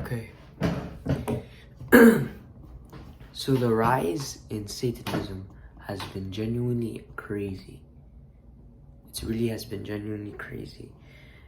Okay. So the rise in Satanism has been genuinely crazy. It really has been genuinely crazy.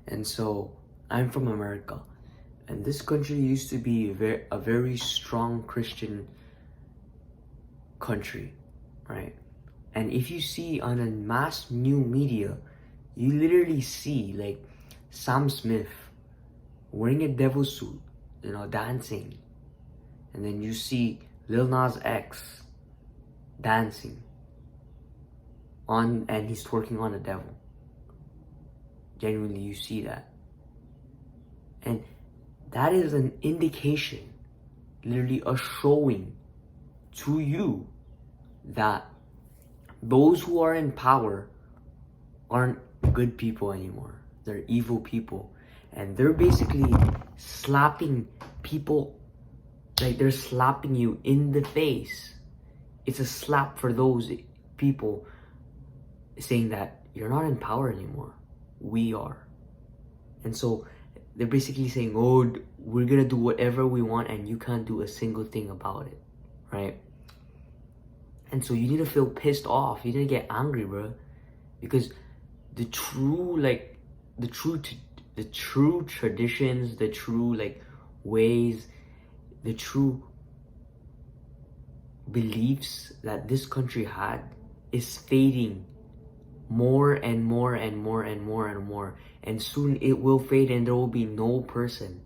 And so I'm from America, and this country used to be a very strong Christian country, right? And if you see on a mass new media, you literally see like Sam Smith wearing a devil suit, dancing. And then you see Lil Nas X dancing and he's twerking on the devil. Genuinely, you see that. And that is an indication, literally a showing to you that those who are in power aren't good people anymore. They're evil people. And they're basically slapping people, like they're slapping you in the face. It's a slap for those people saying that you're not in power anymore. We are. And so they're basically saying, oh, we're gonna do whatever we want and you can't do a single thing about it, right? And so you need to feel pissed off. You need to get angry, bro. Because the true traditions, the true ways, the true beliefs that this country had is fading more and more and more and more and more. And soon it will fade and there will be no person.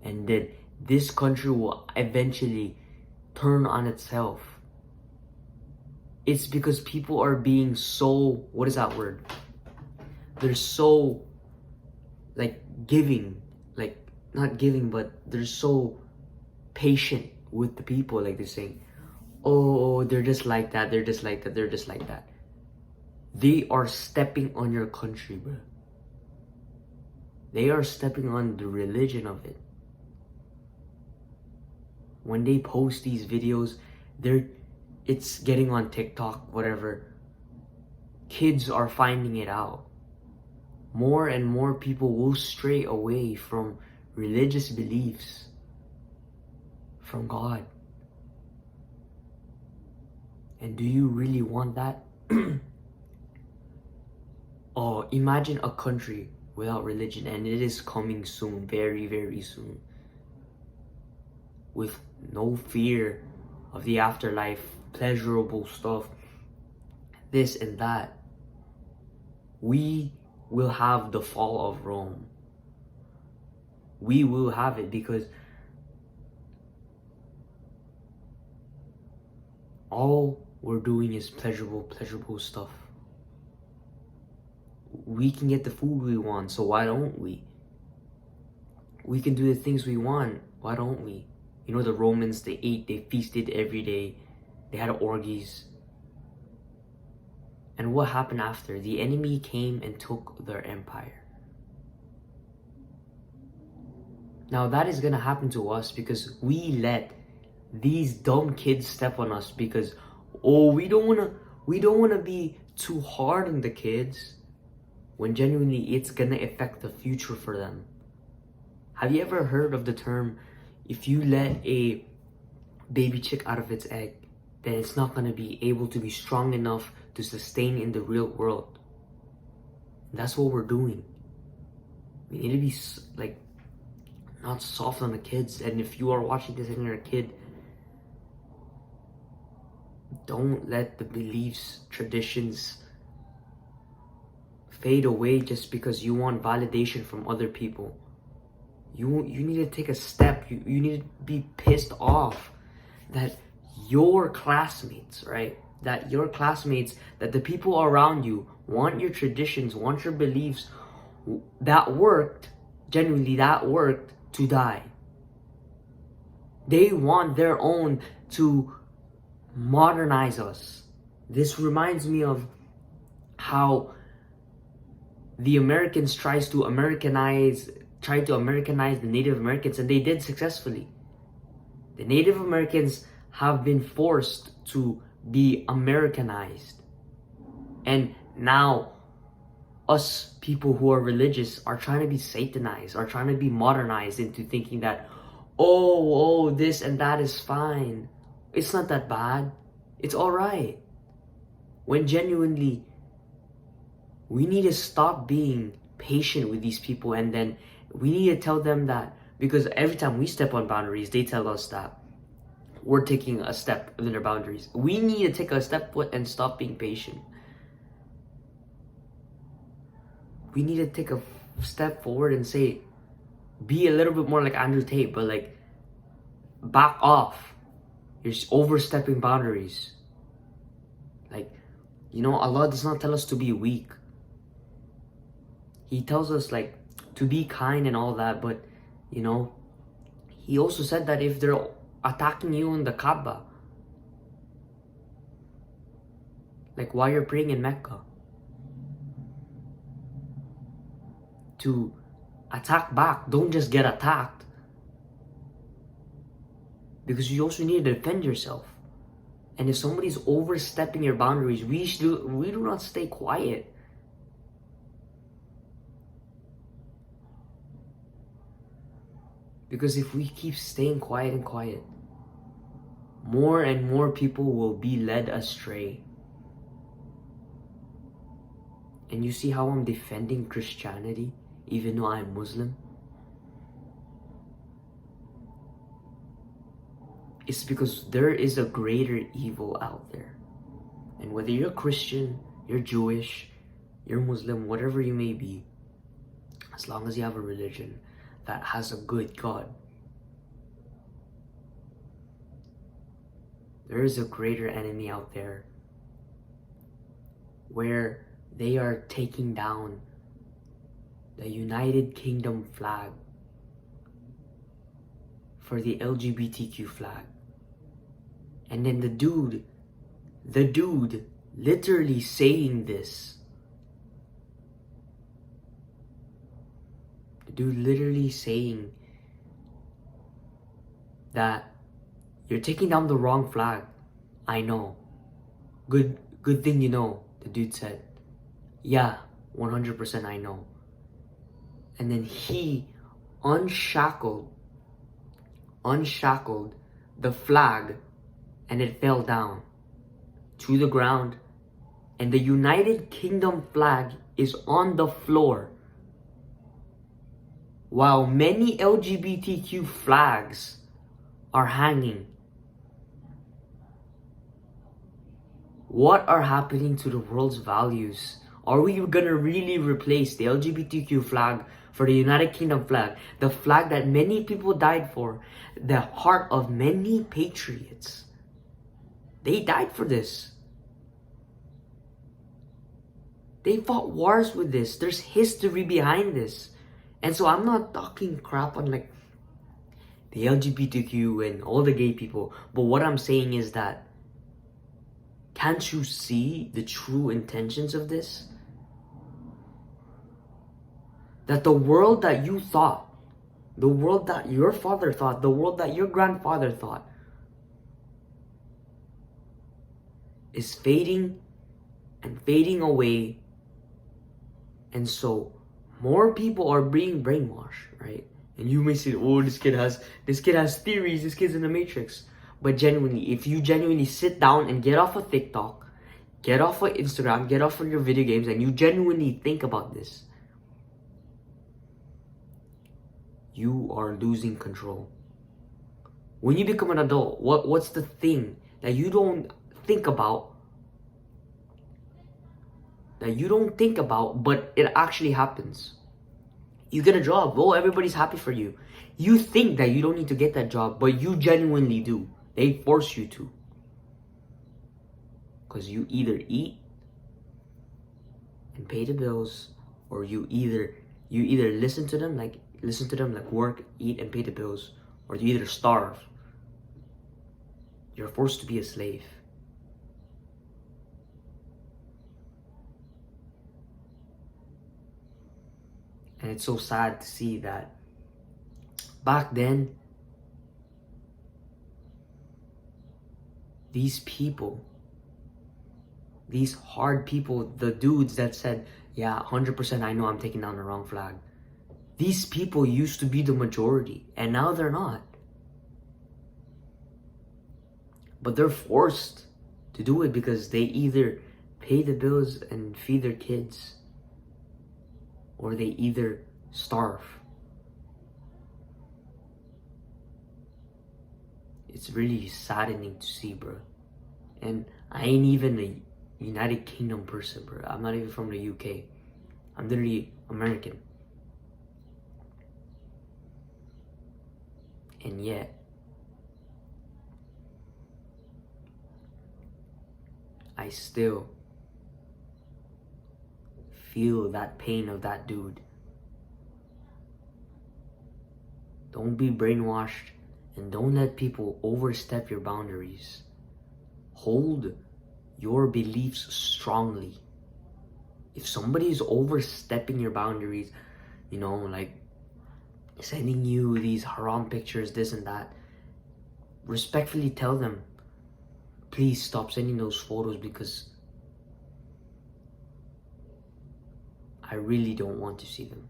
And then this country will eventually turn on itself. It's because people are being so, what is that word? They're so giving, not giving, but they're so patient with the people. Like they're saying, oh, they're just like that, they're just like that, they're just like that. They are stepping on your country, bro. They are stepping on the religion of it. When they post these videos, it's getting on TikTok, whatever. Kids are finding it out. More and more people will stray away from religious beliefs, from God. And do you really want that? Oh, imagine a country without religion, and it is coming soon, very, very soon. With no fear of the afterlife, pleasurable stuff, this and that. We will have the fall of Rome. We will have it because all we're doing is pleasurable stuff. We can get the food we want, so why don't we? We can do the things we want, why don't we? You know, the Romans, they ate, they feasted every day. They had orgies. And what happened after? The enemy came and took their empire. Now that is gonna happen to us because we let these dumb kids step on us because, oh, we don't wanna be too hard on the kids, when genuinely it's gonna affect the future for them. Have you ever heard of the term, if you let a baby chick out of its egg, then it's not gonna be able to be strong enough to sustain in the real world? And that's what we're doing. We need to be not soft on the kids. And if you are watching this and you're a kid, don't let the beliefs, traditions fade away just because you want validation from other people. You need to take a step. You need to be pissed off that your classmates, right? That the people around you want your traditions, want your beliefs that worked to die. They want their own to modernize us. This reminds me of how the Americans tried to Americanize the Native Americans, and they did successfully. The Native Americans have been forced to be Americanized. And now us people who are religious are trying to be Satanized, are trying to be modernized into thinking that, oh, this and that is fine. It's not that bad. It's alright. When genuinely, we need to stop being patient with these people, and then we need to tell them that, because every time we step on boundaries, they tell us that we're taking a step within their boundaries. We need to take a step foot and stop being patient. We need to take a step forward and say, be a little bit more like Andrew Tate, but like, back off. You're overstepping boundaries. Like, you know, Allah does not tell us to be weak. He tells us like to be kind and all that, but you know, He also said that if they're attacking you in the Kaaba, like while you're praying in Mecca, to attack back. Don't just get attacked, because you also need to defend yourself. And if somebody's overstepping your boundaries, we do not stay quiet. Because if we keep staying quiet and quiet, more and more people will be led astray. And you see how I'm defending Christianity, even though I'm Muslim? It's because there is a greater evil out there. And whether you're Christian, you're Jewish, you're Muslim, whatever you may be, as long as you have a religion that has a good God, there is a greater enemy out there where they are taking down the United Kingdom flag for the LGBTQ flag. And then the dude literally saying this. The dude literally saying that you're taking down the wrong flag. I know. Good thing you know, the dude said. Yeah, 100% I know. And then he unshackled the flag, and it fell down to the ground, and the United Kingdom flag is on the floor, while many LGBTQ flags are hanging. What are happening to the world's values? Are we gonna really replace the LGBTQ flag for the United Kingdom flag, the flag that many people died for, the heart of many patriots? They died for this. They fought wars with this. There's history behind this. And so I'm not talking crap on like the LGBTQ and all the gay people, but what I'm saying is that, can't you see the true intentions of this? That the world that you thought, the world that your father thought, the world that your grandfather thought, is fading and fading away. And so more people are being brainwashed, right? And you may say, oh, this kid has theories, this kid's in the matrix. But genuinely, if you genuinely sit down and get off of TikTok, get off of Instagram, get off of your video games, and you genuinely think about this, you are losing control. When you become an adult, what's the thing that you don't think about? That you don't think about, but it actually happens. You get a job. Oh, everybody's happy for you. You think that you don't need to get that job, but you genuinely do. They force you to. Because you either eat and pay the bills, or you either listen to them like work, eat, and pay the bills, or you either starve. You're forced to be a slave. And it's so sad to see that back then, these people, these hard people, the dudes that said, yeah, 100% I know I'm taking down the wrong flag. These people used to be the majority, and now they're not. But they're forced to do it because they either pay the bills and feed their kids, or they either starve. It's really saddening to see, bro. And I ain't even a United Kingdom person, bro. I'm not even from the UK. I'm literally American. And yet, I still feel that pain of that dude. Don't be brainwashed, and don't let people overstep your boundaries. Hold your beliefs strongly. If somebody is overstepping your boundaries, you know, like sending you these haram pictures, this and that, respectfully tell them, please stop sending those photos because I really don't want to see them.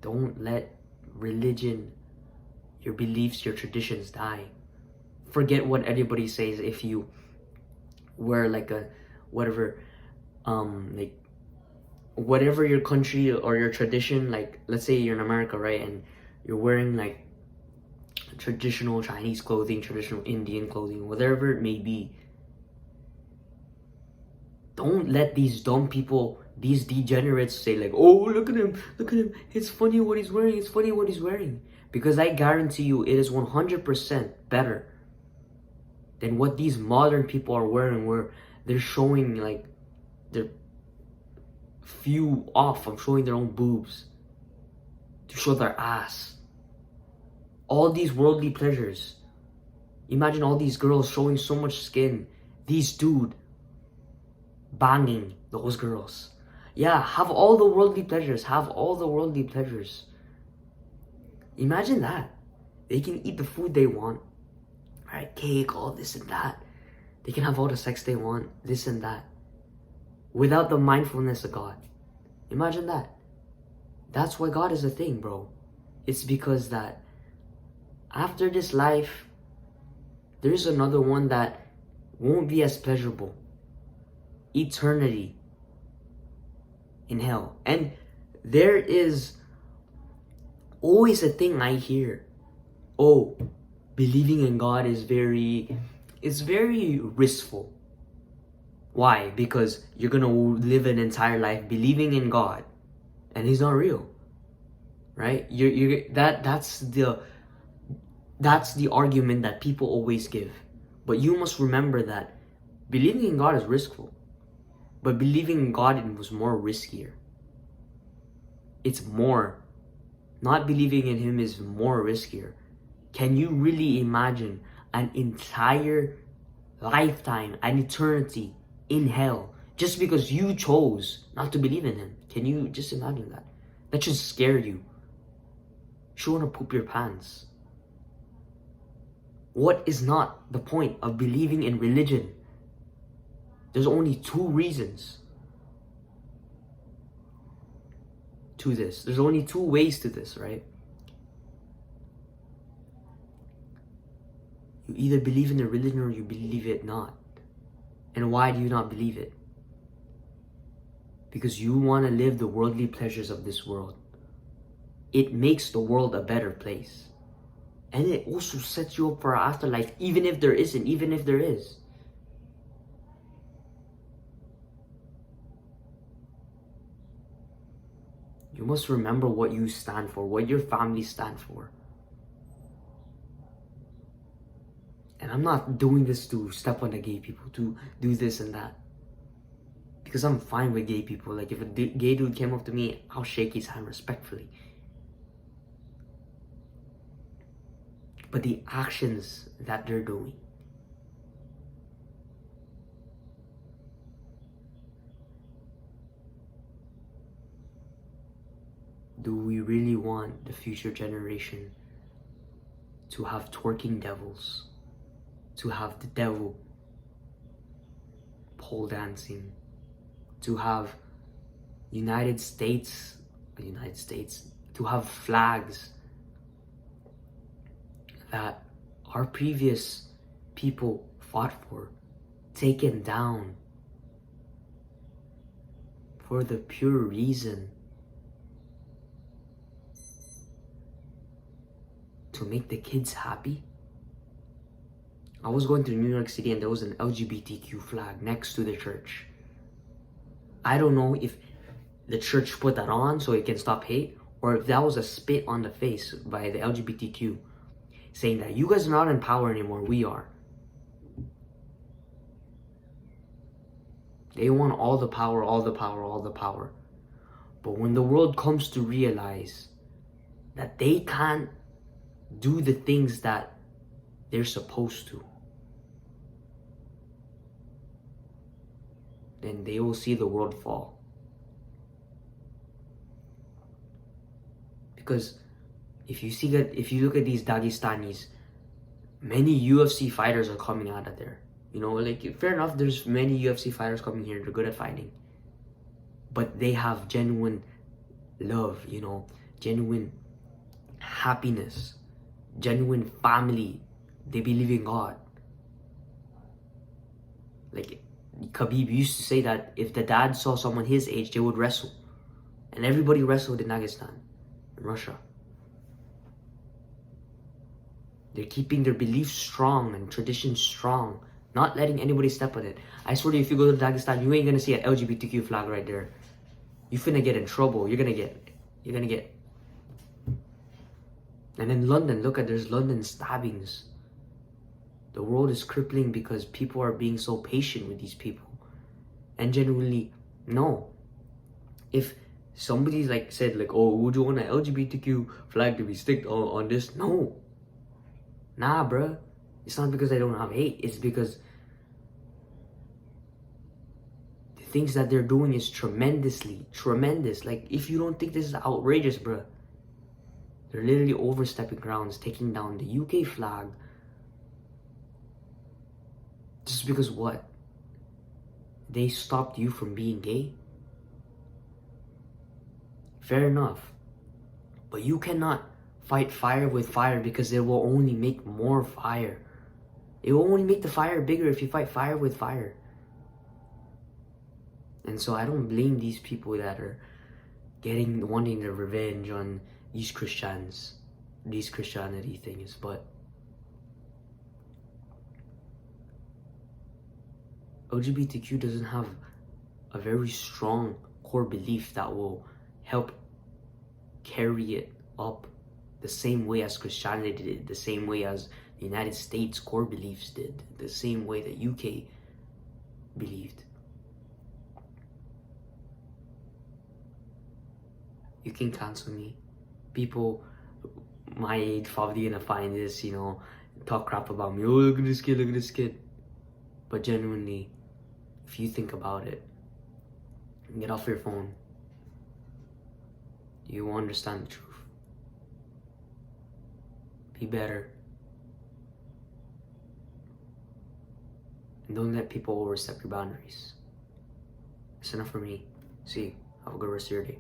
Don't let religion, your beliefs, your traditions die. Forget what anybody says if you wear like a whatever, like whatever your country or your tradition, like let's say you're in America, right, and you're wearing like traditional Chinese clothing, traditional Indian clothing, whatever it may be. Don't let these dumb people, these degenerates say like, oh, look at him, it's funny what he's wearing, it's funny what he's wearing. Because I guarantee you it is 100% better than what these modern people are wearing, where they're showing like their few off from showing their own boobs to show their ass. All these worldly pleasures. Imagine all these girls showing so much skin. These dude banging those girls. Yeah, have all the worldly pleasures. Have all the worldly pleasures. Imagine that. They can eat the food they want. Right? Cake, all this and that. They can have all the sex they want. This and that. Without the mindfulness of God. Imagine that. That's why God is a thing, bro. It's because that after this life, there's another one that won't be as pleasurable. Eternity in hell. And there is always a thing I hear. Oh, believing in God is very riskful. Why? Because you're gonna live an entire life believing in God, and He's not real, right? That's the argument that people always give. But you must remember that believing in God is riskful, but believing in God was more riskier. It's more. Not believing in Him is more riskier. Can you really imagine an entire lifetime, an eternity in hell, just because you chose not to believe in Him? Can you just imagine that? That should scare you. Should want to poop your pants. What is not the point of believing in religion? There's only two reasons to this. There's only two ways to this, right? You either believe in the religion or you believe it not. And why do you not believe it? Because you want to live the worldly pleasures of this world. It makes the world a better place. And it also sets you up for an afterlife, even if there isn't, even if there is. You must remember what you stand for, what your family stand for. And I'm not doing this to step on the gay people, to do this and that. Because I'm fine with gay people. Like if a gay dude came up to me, I'll shake his hand respectfully. But the actions that they're doing, do we really want the future generation to have twerking devils, to have the devil pole dancing, to have United States, to have flags that our previous people fought for taken down for the pure reason to make the kids happy. I was going through New York City and there was an LGBTQ flag next to the church. I don't know if the church put that on so it can stop hate, or if that was a spit on the face by the LGBTQ saying that you guys are not in power anymore, we are. They want all the power, all the power, all the power. But when the world comes to realize that they can't do the things that they're supposed to, then they will see the world fall. Because if you look at these Dagestanis, many UFC fighters are coming out of there. You know, like, fair enough, there's many UFC fighters coming here, they're good at fighting. But they have genuine love, you know, genuine happiness, genuine family. They believe in God. Like, Khabib used to say that if the dad saw someone his age, they would wrestle. And everybody wrestled in Dagestan, in Russia. They're keeping their beliefs strong and traditions strong, not letting anybody step on it. I swear to you, if you go to Dagestan, you ain't gonna see an LGBTQ flag right there. You finna get in trouble. You're gonna get. And in London, look at, there's London stabbings. The world is crippling because people are being so patient with these people. And genuinely, no. If somebody said, oh, would you want an LGBTQ flag to be sticked on this? No. Nah, bruh. It's not because I don't have hate. It's because the things that they're doing is tremendous. Like, if you don't think this is outrageous, bruh, they're literally overstepping grounds, taking down the UK flag. Just because what? They stopped you from being gay? Fair enough. But you cannot fight fire with fire, because it will only make more fire. It will only make the fire bigger if you fight fire with fire. And so I don't blame these people that are wanting their revenge on these Christians, these Christianity things, but LGBTQ doesn't have a very strong core belief that will help carry it up the same way as Christianity did, the same way as the United States core beliefs did, the same way that UK believed. You can cancel me. People my age probably gonna find this, you know, talk crap about me. Oh, look at this kid. But genuinely, if you think about it, get off your phone. You will understand the truth. Be better. And don't let people overstep your boundaries. That's enough for me. See you. Have a good rest of your day.